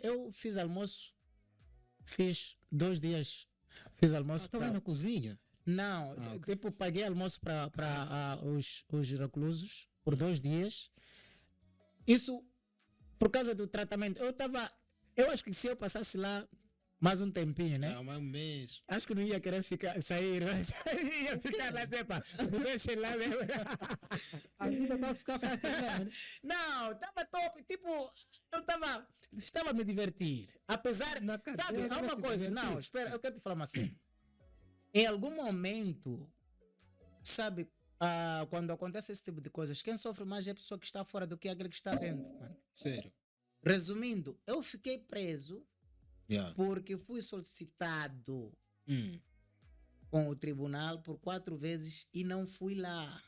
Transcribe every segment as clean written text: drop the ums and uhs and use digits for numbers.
eu fiz almoço, fiz 2 dias. Fiz almoço Estava na cozinha. Não, Ok. tipo, paguei almoço para os reclusos por 2 dias. Isso por causa do tratamento. Eu acho que se eu passasse lá mais um tempinho, né? Mais um mês. Acho que não ia querer sair, mas ia ficar lá, zepa. Deixa lá mesmo. A vida estava a ficar fácil lá, né? Não, estava top. Tipo, estava a me divertir. Apesar, Na sabe, cadeia, há vai uma te coisa. divertir. Não, espera, eu quero te falar uma coisa. Em algum momento, sabe, quando acontece esse tipo de coisas, quem sofre mais é a pessoa que está fora do que aquele que está dentro, mano. Sério. Resumindo, eu fiquei preso Yeah. porque fui solicitado Hum, com o tribunal por 4 vezes e não fui lá.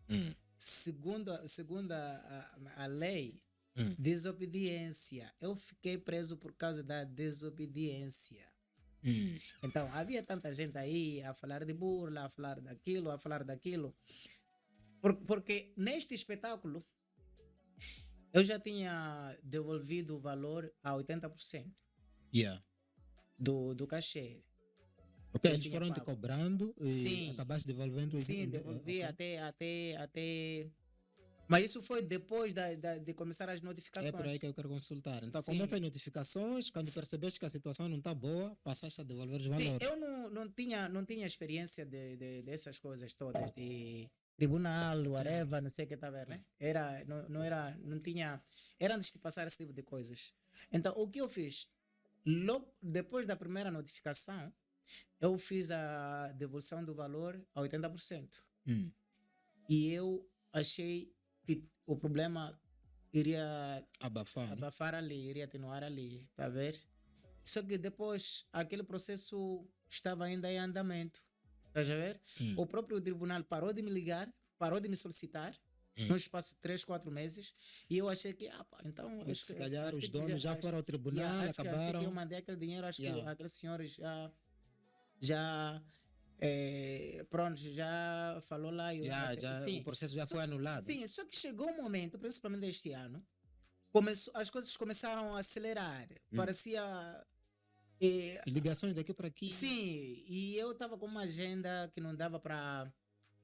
hum, Segundo a lei, hum. desobediência. Eu fiquei preso por causa da desobediência. Hum. Então, havia tanta gente aí a falar de burla, a falar daquilo, a falar daquilo. Porque neste espetáculo, eu já tinha devolvido o valor a 80% Yeah. do cachê. Ok, Eu eles tinha foram te pago. cobrando e Sim. acabaste devolvendo. Sim, devolvi ok. até. Mas isso foi depois de começar as notificações. É por aí que eu quero consultar. Então, Sim. começa as notificações, quando percebeste que a situação não está boa, passaste a devolver os Sim, valores. eu não tinha experiência dessas coisas todas, de tribunal, whatever, não sei o que tá vendo, né? Não tinha, era antes de passar esse tipo de coisas. Então, o que eu fiz? Logo depois da primeira notificação, eu fiz a devolução do valor a 80%. Hum. E eu achei que o problema iria Abafar. né? abafar ali, iria atenuar ali, tá a ver? Só que depois aquele processo estava ainda em andamento, estás a ver? Hum. O próprio tribunal parou de me ligar, parou de me solicitar, no espaço de 3, 4 meses, e eu achei que, pá, então. Mas se calhar assim os que donos já foram ao tribunal, acho que assim que eu acabaram. mandei aquele dinheiro, acho que Yeah. aqueles senhores já pronto, já falou lá. Já, Sim. o processo já foi anulado. Sim, só que chegou um momento, principalmente este ano, as coisas começaram a acelerar. Parecia. E ligações daqui para aqui. Sim, e eu estava com uma agenda que não dava para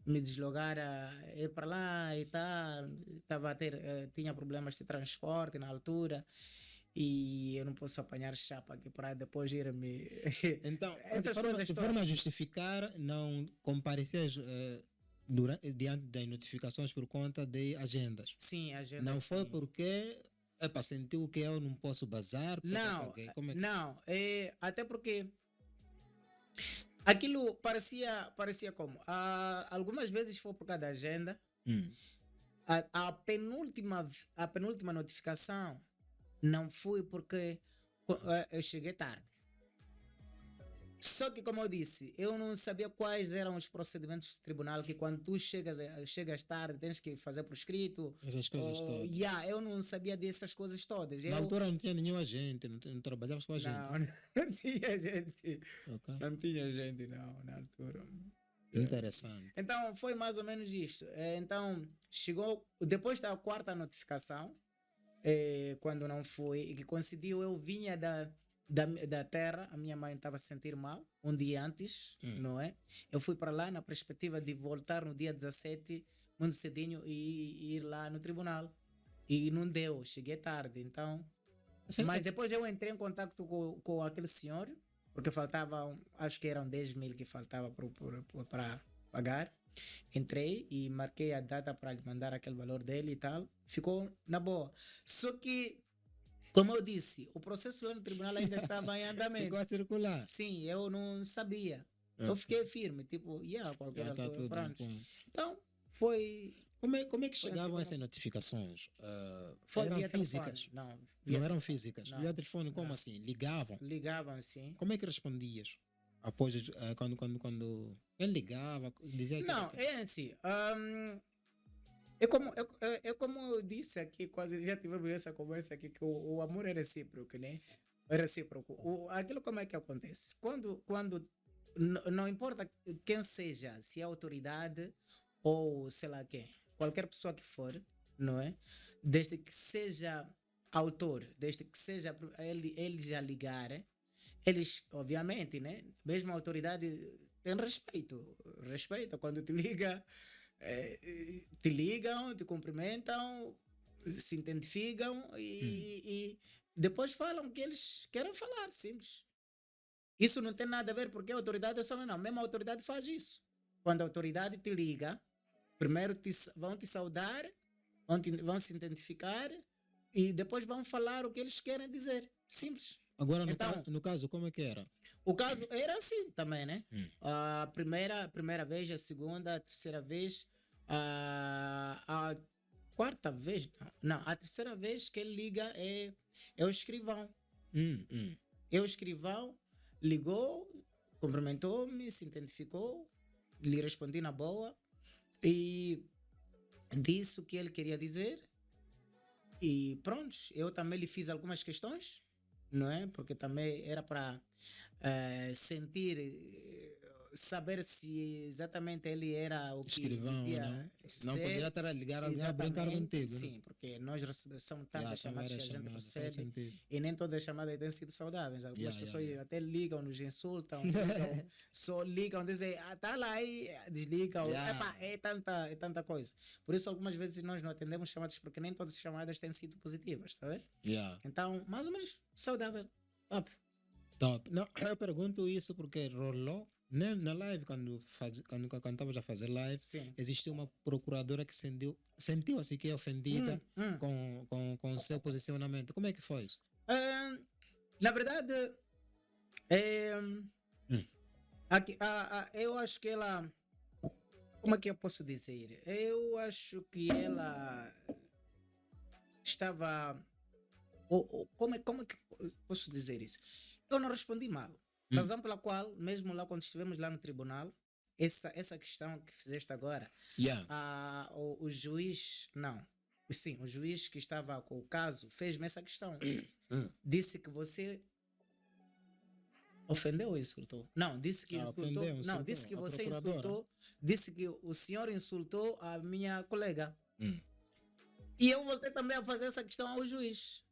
me deslogar a ir para lá e tal. Tava a ter, tinha problemas de transporte na altura e eu não posso apanhar chapa aqui para depois ir me. Então, Essas coisas de todas. forma a justificar, não comparecias diante das notificações por conta de agendas. Sim, agenda. Não foi sim. porque sentiu que eu não posso bazar. Não, Como é que... não, até porque aquilo parecia como? Algumas vezes foi por causa da agenda. Hum. A penúltima notificação não fui porque eu cheguei tarde. Só que, como eu disse, eu não sabia quais eram os procedimentos do tribunal, que quando tu chegas tarde tens que fazer por escrito. Essas coisas todas. Eu não sabia dessas coisas todas. Na altura não tinha nenhum agente, não trabalhavas com agente. Não tinha gente. Ok. Não tinha gente, não, na altura. Interessante. Então, foi mais ou menos isto. Então, chegou, depois da quarta notificação, quando não foi, e que coincidiu, eu vinha da terra, a minha mãe estava a se sentir mal, um dia antes, não é? Eu fui para lá na perspectiva de voltar no dia 17, muito cedinho, e ir lá no tribunal. E não deu, cheguei tarde, então... Mas depois eu entrei em contato com aquele senhor, porque faltavam, acho que eram 10 mil que faltava para pagar. Entrei e marquei a data para lhe mandar aquele valor dele e tal. Ficou na boa. Só que, como eu disse, o processo lá no tribunal ainda estava em andamento. Ficou a circular. Sim, eu não sabia. Eu fiquei firme, tipo, qualquer Já está altura, tudo pronto. bom. Então, foi... Como é que Foi chegavam assim, essas notificações? Foi Eram via físicas? telefone. Não, Não eram físicas? Não. Via telefone, como assim? Ligavam? Ligavam, sim. Como é que respondias? Após, quando ele ligava, dizia que... Não, é assim. É como eu disse aqui, quase já tivemos essa conversa aqui, que o amor é recíproco, né? É recíproco. Aquilo como é que acontece? Quando não importa quem seja, se é autoridade ou sei lá quem, qualquer pessoa que for, não é? Desde que seja autor, desde que seja ele já ligar, eles, obviamente, né? Mesmo a autoridade tem respeito. Respeita quando te liga, te ligam, te cumprimentam, se identificam e depois falam o que eles querem falar, simples. Isso não tem nada a ver porque a autoridade é só não. Mesmo a autoridade faz isso. Quando a autoridade te liga, primeiro vão te saudar, vão se identificar e depois vão falar o que eles querem dizer. Simples. Agora, Então, no caso, como é que era? o caso era assim também, né? A primeira vez, a segunda, a terceira vez, a quarta vez, não, a terceira vez que ele liga é o escrivão. É o escrivão, ligou, cumprimentou-me, se identificou, lhe respondi na boa e disse o que ele queria dizer e pronto, eu também lhe fiz algumas questões, não é? Porque também era para sentir, saber se exatamente ele era o que Escrivão, dizia. não? Senão ser. poderia estar a ligar alguém a brincar Exatamente, contigo. sim, porque nós são tantas chamadas que a gente recebe sentido. e nem todas as chamadas têm sido saudáveis. Algumas pessoas até ligam, nos insultam, só ligam, dizem, tá lá e desligam. Epa, é tanta coisa. Por isso, algumas vezes nós não atendemos chamadas porque nem todas as chamadas têm sido positivas, tá vendo? Então, mais ou menos saudável. Top. Não, eu pergunto isso porque rolou na live, quando estavas a fazer live, sim, existiu uma procuradora que sentiu assim que é ofendida com o seu posicionamento. Como é que foi isso? Na verdade, eu acho que ela. Como é que eu posso dizer? Eu acho que ela estava. Como é que eu posso dizer isso? Eu não respondi mal. Razão pela qual, mesmo lá quando estivemos lá no tribunal, essa questão que fizeste agora, o juiz, não, sim, o juiz que estava com o caso fez-me essa questão. Disse que você ofendeu ou insultou? Não, disse que insultou. Não, disse que você insultou. Disse que o senhor insultou a minha colega. E eu voltei também a fazer essa questão ao juiz.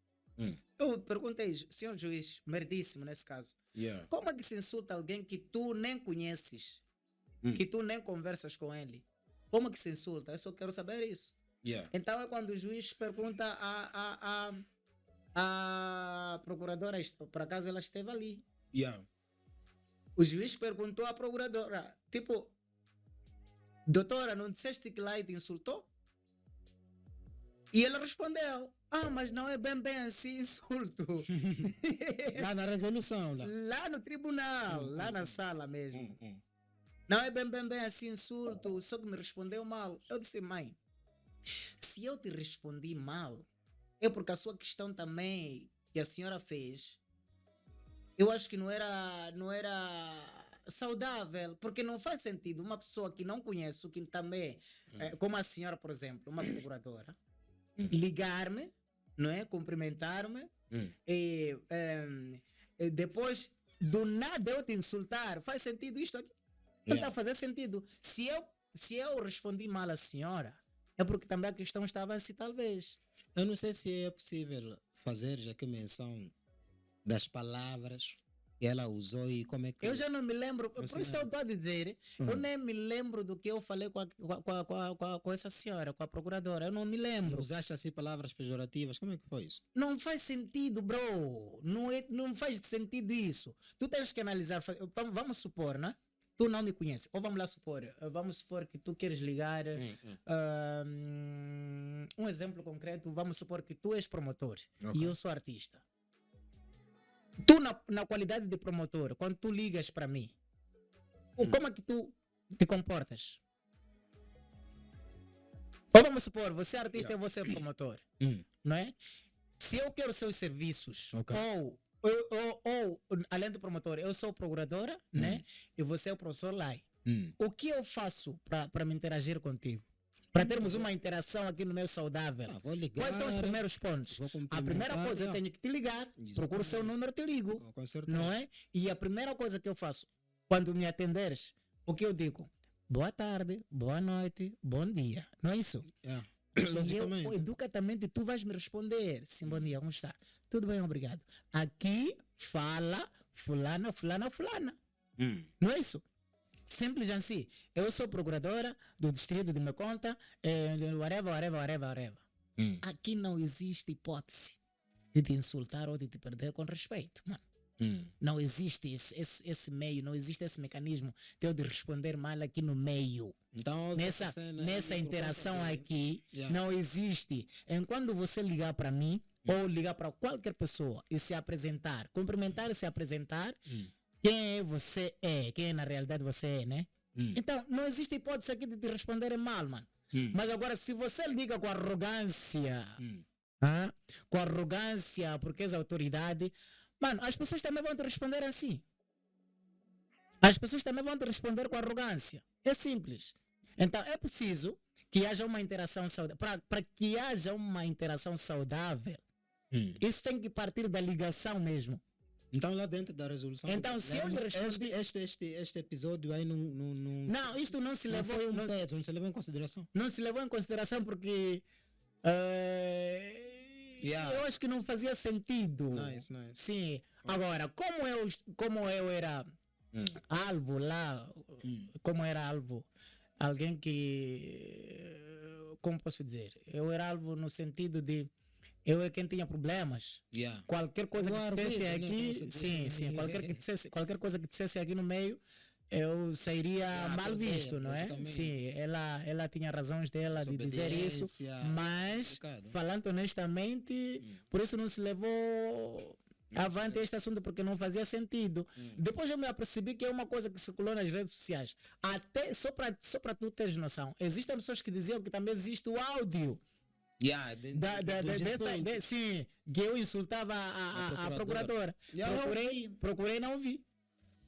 Eu perguntei, senhor juiz, meritíssimo nesse caso, como é que se insulta alguém que tu nem conheces, que tu nem conversas com ele? Como é que se insulta? Eu só quero saber isso. Então é quando o juiz pergunta a procuradora, por acaso ela esteve ali. O juiz perguntou à procuradora, tipo, doutora, não disseste que lá te insultou? E ela respondeu, mas não é bem assim insulto. Lá na resolução. Lá no tribunal, lá na sala mesmo. Não é bem assim insulto, só que me respondeu mal. Eu disse, mãe, se eu te respondi mal, é porque a sua questão também que a senhora fez, eu acho que não era saudável, porque não faz sentido uma pessoa que não conheço, que também, como a senhora, por exemplo, uma procuradora, ligar-me, não é? Cumprimentar-me e depois do nada eu te insultar. Faz sentido isto aqui? Não está a fazer sentido. Se eu respondi mal à senhora, é porque também a questão estava assim, talvez. Eu não sei se é possível fazer já que menção das palavras que ela usou e como é que... Eu já não me lembro, por isso eu estou a dizer, eu nem me lembro do que eu falei com essa senhora, com a procuradora, eu não me lembro. Usaste assim palavras pejorativas, como é que foi isso? Não faz sentido, bro, não faz sentido isso. Tu tens que analisar, vamos supor, né? Tu não me conheces, ou vamos supor que tu queres ligar, um exemplo concreto, vamos supor que tu és promotor e eu sou artista. Tu, na qualidade de promotor, quando tu ligas para mim, como é que tu te comportas? Ou vamos supor, você é artista e você é promotor, não é? Se eu quero seus serviços, ou além de promotor, eu sou procuradora, né? E você é o professor Lai. O que eu faço para me interagir contigo? Para termos uma interação aqui no meio saudável. Quais são os primeiros pontos? A primeira coisa, eu tenho que te ligar, procuro o seu número, te ligo, não é? E a primeira coisa que eu faço, quando me atenderes, o que eu digo? Boa tarde, boa noite, bom dia, não é isso? Logicamente. educadamente, tu vais me responder. Sim, bom dia, como está? Tudo bem, obrigado. Aqui fala fulana, fulana, fulana. Não é isso? Simples assim. Eu sou procuradora do distrito de minha conta, whatever. Aqui não existe hipótese de te insultar ou de te perder com respeito, mano. Não existe esse meio, não existe esse mecanismo de eu de responder mal aqui no meio. Então, Nessa interação aqui, Yeah. não existe. Enquanto você ligar para mim ou ligar para qualquer pessoa e se apresentar, cumprimentar e se apresentar, quem é você é, quem na realidade você é, né? Então, não existe hipótese aqui de te responderem mal, mano. Mas agora, se você liga com arrogância, com arrogância, porque és autoridade, mano, as pessoas também vão te responder assim. As pessoas também vão te responder com arrogância. É simples. Então, é preciso que haja uma interação saudável. Para que haja uma interação saudável, isso tem que partir da ligação mesmo. Então, lá dentro da resolução. Então, se eu lhe respondi. Este episódio aí não. Não, isto não se Não levou. foi peso, não se levou em consideração. Não se levou em consideração porque. Eu acho que não fazia sentido. Nice. Sim. Agora, como eu era alvo lá, como era alvo, alguém que. Como posso dizer? Eu era alvo no sentido de. Eu é quem tinha problemas. Yeah. Qualquer coisa que dissesse né, aqui, como você sim, qualquer coisa que dissesse aqui no meio, eu sairia mal visto, não é? logicamente. Sim, ela tinha razões dela de dizer isso, Desobediência, mas complicado. falando honestamente, por isso não se levou avante este assunto porque não fazia sentido. Depois eu me apercebi que é uma coisa que circulou nas redes sociais. Até só para tu teres noção, existem pessoas que diziam que também existe o áudio. Yeah, Sim, que eu insultava a procuradora. Yeah, Procurei não vi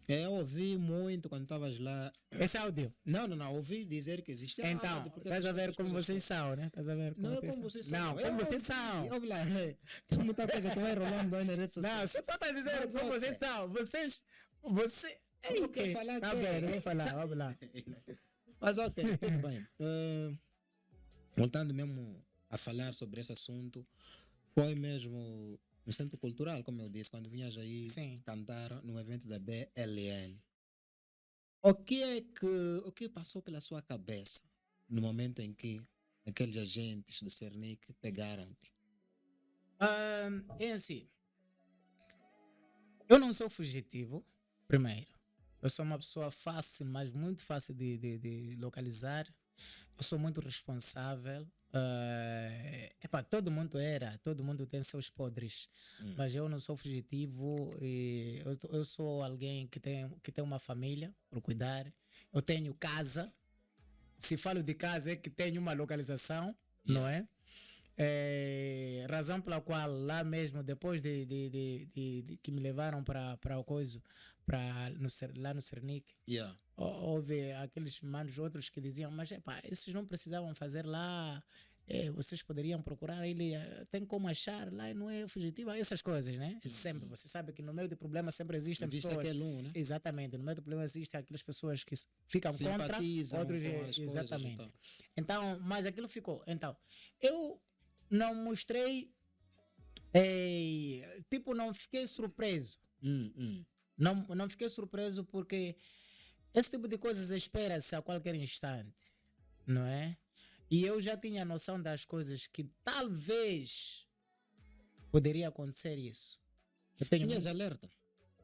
eu ouvi muito quando estavas lá. esse áudio. Não, ouvi dizer que existe Então, áudio, porque estás a ver essas como coisas vocês são, né? Estás a ver como Não é vocês como são. vocês são. Não, como vocês são. Ouve lá, tem muita coisa que vai rolando aí na rede social. Não, você está a dizer Mas, como ok. vocês são. Você. É o quê? falar Tá quê? bem, eu vou falar, vamos lá. Mas ok, tudo bem. Voltando mesmo a falar sobre esse assunto, foi mesmo no Centro Cultural, como eu disse, quando vinhas aí Sim. cantar no evento da BLN. O que passou pela sua cabeça no momento em que aqueles agentes do Cernic pegaram-te? É assim. Eu não sou fugitivo, primeiro. Eu sou uma pessoa fácil, mas muito fácil de localizar. Eu sou muito responsável. Todo mundo tem seus podres, mas eu não sou fugitivo. E eu sou alguém que tem uma família para cuidar. Eu tenho casa. Se falo de casa, é que tenho uma localização, não é? Razão pela qual lá mesmo, depois de que me levaram para o coisa, lá no Cernic, Yeah. houve aqueles manos outros que diziam, mas esses não precisavam fazer lá, vocês poderiam procurar ele, tem como achar lá, não é fugitivo, essas coisas, né? Sempre, você sabe que no meio do problema sempre existem Existe pessoas. aquele né? Exatamente, no meio do problema existem aquelas pessoas que ficam contra, Simpatizam outros com as coisas e exatamente. tal. Então, mas aquilo ficou. Então, eu não mostrei, tipo, não fiquei surpreso. Não fiquei surpreso porque esse tipo de coisas espera-se a qualquer instante, não é? E eu já tinha noção das coisas que talvez poderia acontecer isso. Tinhas alerta?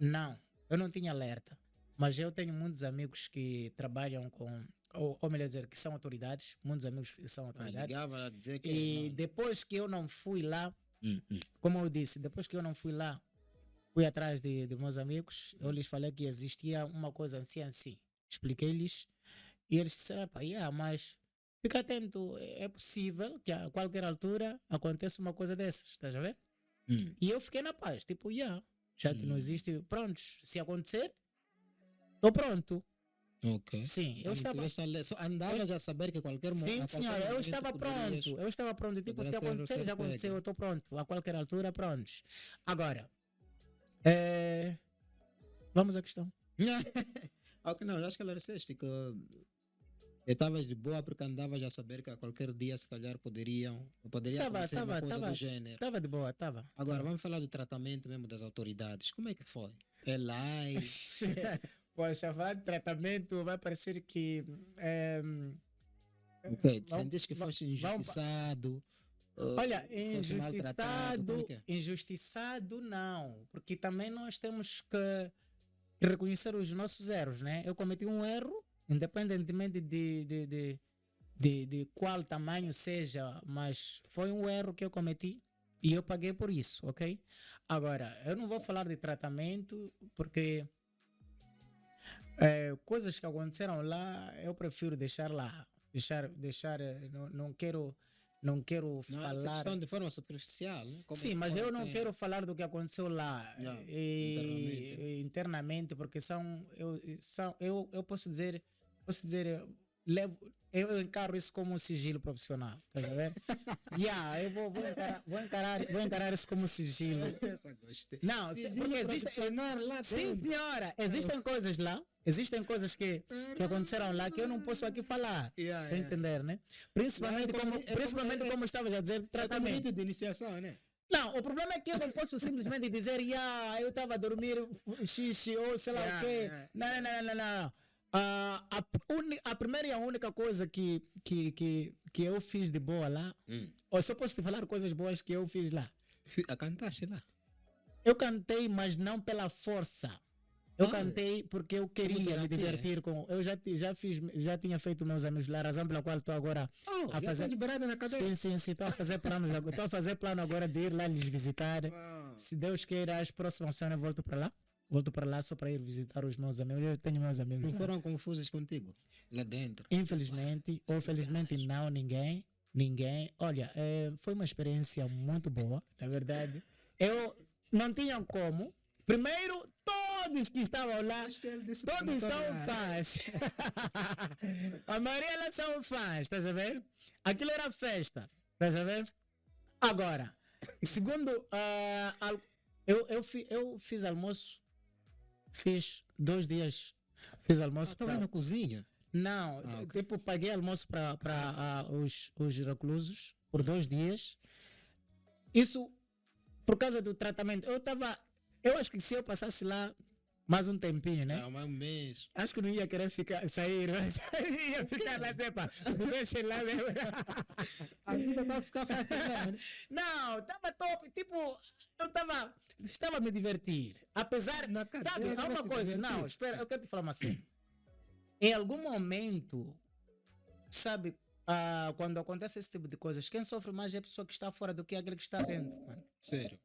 Não, eu não tinha alerta. Mas eu tenho muitos amigos que trabalham com, ou melhor dizer, que são autoridades, muitos amigos que são autoridades. Ligava a dizer que E depois que eu não fui lá, como eu disse, depois que eu não fui lá, fui atrás de meus amigos, eu lhes falei que existia uma coisa assim. Expliquei-lhes e eles disseram, mas fica atento, é possível que a qualquer altura aconteça uma coisa dessas, estás a ver? E eu fiquei na paz, tipo, já que não existe, prontos, se acontecer, estou pronto. Ok. Sim, eu estava... Andava já a saber que qualquer momento. Sim, senhora, eu estava pronto, tipo, se acontecer, já aconteceu, eu estou pronto, a qualquer altura, prontos. Agora, vamos à questão. Ok, não, eu acho que ela disseste que E estavas de boa porque andavas a saber que a qualquer dia, se calhar, poderia Tava, acontecer uma tava, coisa tava, do gênero. tava de boa, tava. Agora, vamos falar do tratamento mesmo das autoridades. Como é que foi? É live? Poxa, falar de tratamento vai parecer que. O quê? Vão- Sentiste que vão- foste vão- injustiçado? Olha, Foste maltratado? Como é injustiçado, que é? injustiçado não, porque também nós temos que reconhecer os nossos erros, né? Eu cometi um erro, independentemente de qual tamanho seja, mas foi um erro que eu cometi e eu paguei por isso, ok? Agora, eu não vou falar de tratamento, porque coisas que aconteceram lá, eu prefiro deixar lá. Não quero Não, essa falar. questão de forma superficial, né? Como é Sim, que mas foi, eu não assim, quero falar do que aconteceu lá yeah, internamente. internamente, porque eu posso dizer, eu encaro isso como um sigilo profissional, tá vendo? Yeah, vou encarar isso como sigilo. Essa gostei. Não, Sigilo porque existe, profissional lá sim, dentro. senhora, existem coisas lá, existem coisas que aconteceram lá que eu não posso aqui falar. Yeah, Tá yeah. entender, né? Principalmente como estava já a dizer, É como tratamento. rito de iniciação, né? Não, o problema é que eu não posso simplesmente dizer, eu estava a dormir xixi ou sei lá o Yeah, quê. yeah. Não. A primeira e a única coisa que eu fiz de boa lá, ou só posso te falar coisas boas que eu fiz lá. A cantaste lá. Eu cantei, mas não pela força. Eu Ah. cantei porque eu queria me terapia, divertir com. Eu já tinha feito meus amigos lá, a razão pela qual estou agora Oh, a já fazer. está liberada na cadeia. Sim, estou a fazer plano, estou a fazer plano agora de ir lá lhes visitar. Uau. Se Deus queira, as próximas semanas eu volto para lá. Volto para lá só para ir visitar os meus amigos. Eu tenho meus amigos. Não lá. foram confusos contigo? Lá dentro. Infelizmente, ou felizmente não, ninguém. Olha, foi uma experiência muito boa, na verdade. Eu não tinha como. Primeiro, todos que estavam lá, todos são fãs. A maioria elas são fãs, estás a ver? Aquilo era festa, estás a ver? Agora, segundo, eu fiz almoço, fiz 2 dias, fiz almoço Estava pra- na cozinha. Não, Ok. tipo, paguei almoço para os reclusos por 2 dias. Isso por causa do tratamento. Eu acho que se eu passasse lá mais um tempinho, né? Há um mês. Acho que não ia querer sair, mas ia ficar lá, sepa, deixa lá mesmo. A vida está a ficar fácil lá, né? Não, estava top, tipo, estava a me divertir. Apesar, Na sabe, cadeia, há vai uma te coisa, divertir. não, espera, eu quero te falar uma coisa. Em algum momento, sabe, quando acontece esse tipo de coisas, quem sofre mais é a pessoa que está fora do que aquele que está dentro, mano. Sério.